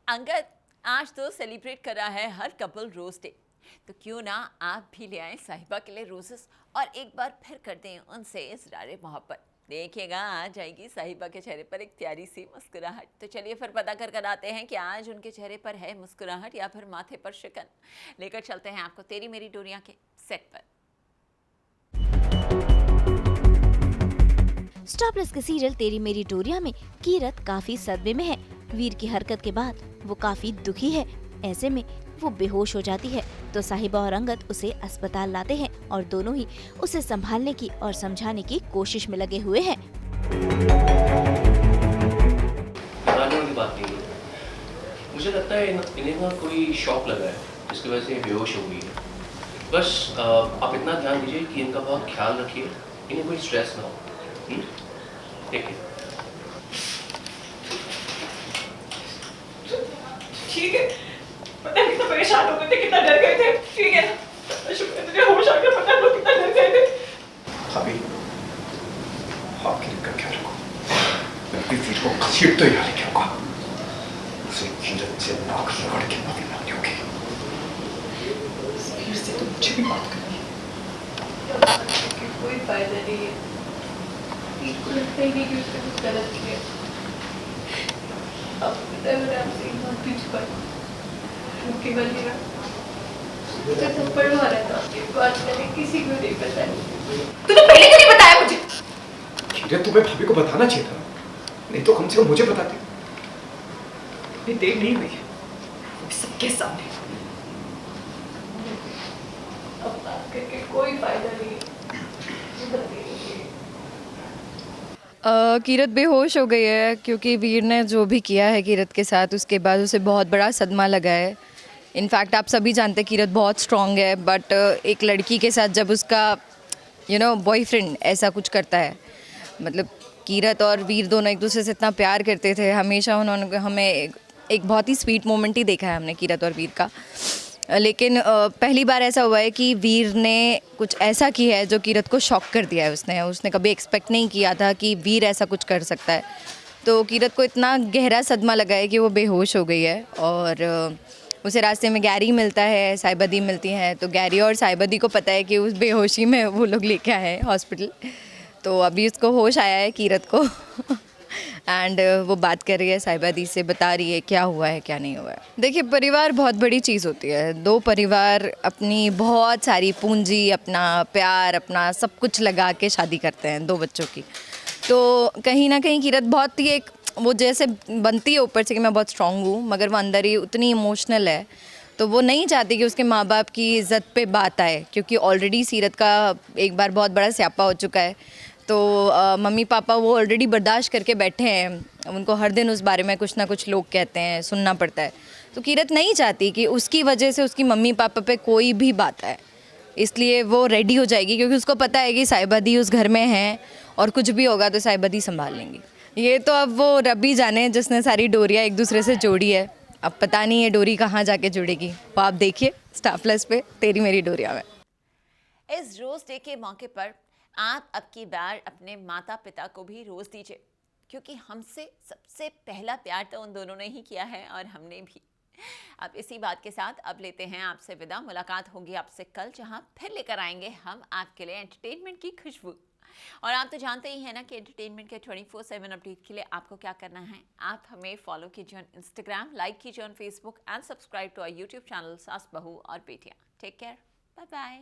अंगद, आज तो सेलिब्रेट कर रहा है हर कपल रोज डे, तो क्यों ना आप भी ले आए साहिबा के लिए रोजेस और एक बार फिर कर दें उनसे इसरार मोहब्बत। देखिएगा आ जाएगी साहिबा के चेहरे पर एक प्यारी सी मुस्कुराहट। तो चलिए फिर पता कर आते हैं कि आज उनके चेहरे पर है मुस्कुराहट या फिर माथे पर शिकन। लेकर चलते हैं आपको तेरी मेरी डोरियां के सेट पर। स्टार प्लस के सीरियल तेरी मेरी डोरिया में कीरत काफी सदमे में है। वीर की हरकत के बाद वो काफी दुखी है। ऐसे में वो बेहोश हो जाती है तो साहिबा और अंगद उसे अस्पताल लाते हैं और दोनों ही उसे संभालने की और समझाने की कोशिश में लगे हुए हैं। की बात नहीं है। मुझे लगता है इन्हें ना कोई शॉक लगा है जिसकी वजह से ये बेहोश हो गई है। बस आप इतना ध्यान दीजिए कि इनका बहुत ख्याल रखिए, इन्हें कोई स्ट्रेस ना हो। देखिए ठीक है, पता नहीं कितना परेशान हो गए थे, कितना डर गए थे। ठीक है ना, शुक्र है तुझे होश आ गया। पता नहीं कितना डर गए थे। भाभी, आखिर का क्या रखो, मैं भी वीर को घसीट तो यहाँ लेके आऊंगा। उसे कीरत से नाक रगड़ के माफी मांगनी होगी। वीर से तो मुझे भी बात करनी है। कोई फायदा नहीं है। वीर को लगता ही नहीं कि उसने कुछ गलत किया। अब पता है मैंने आपसे एक बात पूछ पाई। केवल मेरा मुझे थप्पड़ मारा था, आपकी बात मैंने किसी को नहीं बताया। तूने पहले क्यों नहीं बताया मुझे? कीरत, तुम्हें भाभी को बताना चाहिए था, नहीं तो कम से कम मुझे बताती। इतनी देर नहीं हुई है, सबके सामने। अब बात करके कोई फायदा नहीं है। कीरत बेहोश हो गई है क्योंकि वीर ने जो भी किया है कीरत के साथ, उसके बाद उसे बहुत बड़ा सदमा लगा है। इनफैक्ट आप सभी जानते हैं कीरत बहुत स्ट्रॉन्ग है, बट एक लड़की के साथ जब उसका बॉयफ्रेंड ऐसा कुछ करता है, मतलब कीरत और वीर दोनों एक दूसरे से इतना प्यार करते थे, हमेशा उन्होंने हमें एक बहुत ही स्वीट मोमेंट ही देखा है हमने कीरत और वीर का। लेकिन पहली बार ऐसा हुआ है कि वीर ने कुछ ऐसा किया है जो कीरत को शॉक कर दिया है। उसने कभी एक्सपेक्ट नहीं किया था कि वीर ऐसा कुछ कर सकता है। तो कीरत को इतना गहरा सदमा लगा है कि वो बेहोश हो गई है और उसे रास्ते में गैरी मिलता है, साहिबदी मिलती हैं। तो गैरी और साहिबदी को पता है कि उस बेहोशी में वो लोग लेके आए हैं हॉस्पिटल। तो अभी उसको होश आया है कीरत को एंड वो बात कर रही है साहिबदी से, बता रही है क्या हुआ है क्या नहीं हुआ है। देखिए, परिवार बहुत बड़ी चीज़ होती है। दो परिवार अपनी बहुत सारी पूंजी, अपना प्यार, अपना सब कुछ लगा के शादी करते हैं दो बच्चों की। तो कहीं ना कहीं कीरत बहुत ही एक वो जैसे बनती है ऊपर से कि मैं बहुत स्ट्रांग हूँ, मगर वो अंदर ही उतनी इमोशनल है। तो वो नहीं चाहती कि उसके माँ बाप की इज़्ज़त पे बात आए, क्योंकि ऑलरेडी सीरत का एक बार बहुत बड़ा स्यापा हो चुका है। तो मम्मी पापा वो ऑलरेडी बर्दाश्त करके बैठे हैं। उनको हर दिन उस बारे में कुछ ना कुछ लोग कहते हैं, सुनना पड़ता है। तो कीरत नहीं चाहती कि उसकी वजह से उसकी मम्मी पापा पे कोई भी बात आए, इसलिए वो रेडी हो जाएगी, क्योंकि उसको पता है कि साहिबदी उस घर में है और कुछ भी होगा तो साहिबदी संभाल लेंगी। ये तो अब वो रब ही जाने जिसने सारी डोरियाँ एक दूसरे से जोड़ी है। अब पता नहीं ये डोरी कहाँ जाके जुड़ेगी। वो आप देखिए स्टार प्लस पे तेरी मेरी डोरिया में। इस रोज डे के मौके पर आप अब की बार अपने माता पिता को भी रोज दीजिए, क्योंकि हमसे सबसे पहला प्यार तो उन दोनों ने ही किया है और हमने भी। अब इसी बात के साथ अब लेते हैं आपसे विदा। मुलाकात होगी आपसे कल, जहां फिर लेकर आएंगे हम आपके लिए एंटरटेनमेंट की खुशबू। और आप तो जानते ही हैं ना कि एंटरटेनमेंट के 24/7 अपडेट के लिए आपको क्या करना है। आप हमें फॉलो कीजिए ऑन इंस्टाग्राम, लाइक कीजिए on Facebook and subscribe to our YouTube channel Saas Bahu Aur Betiyan. Take care, bye bye.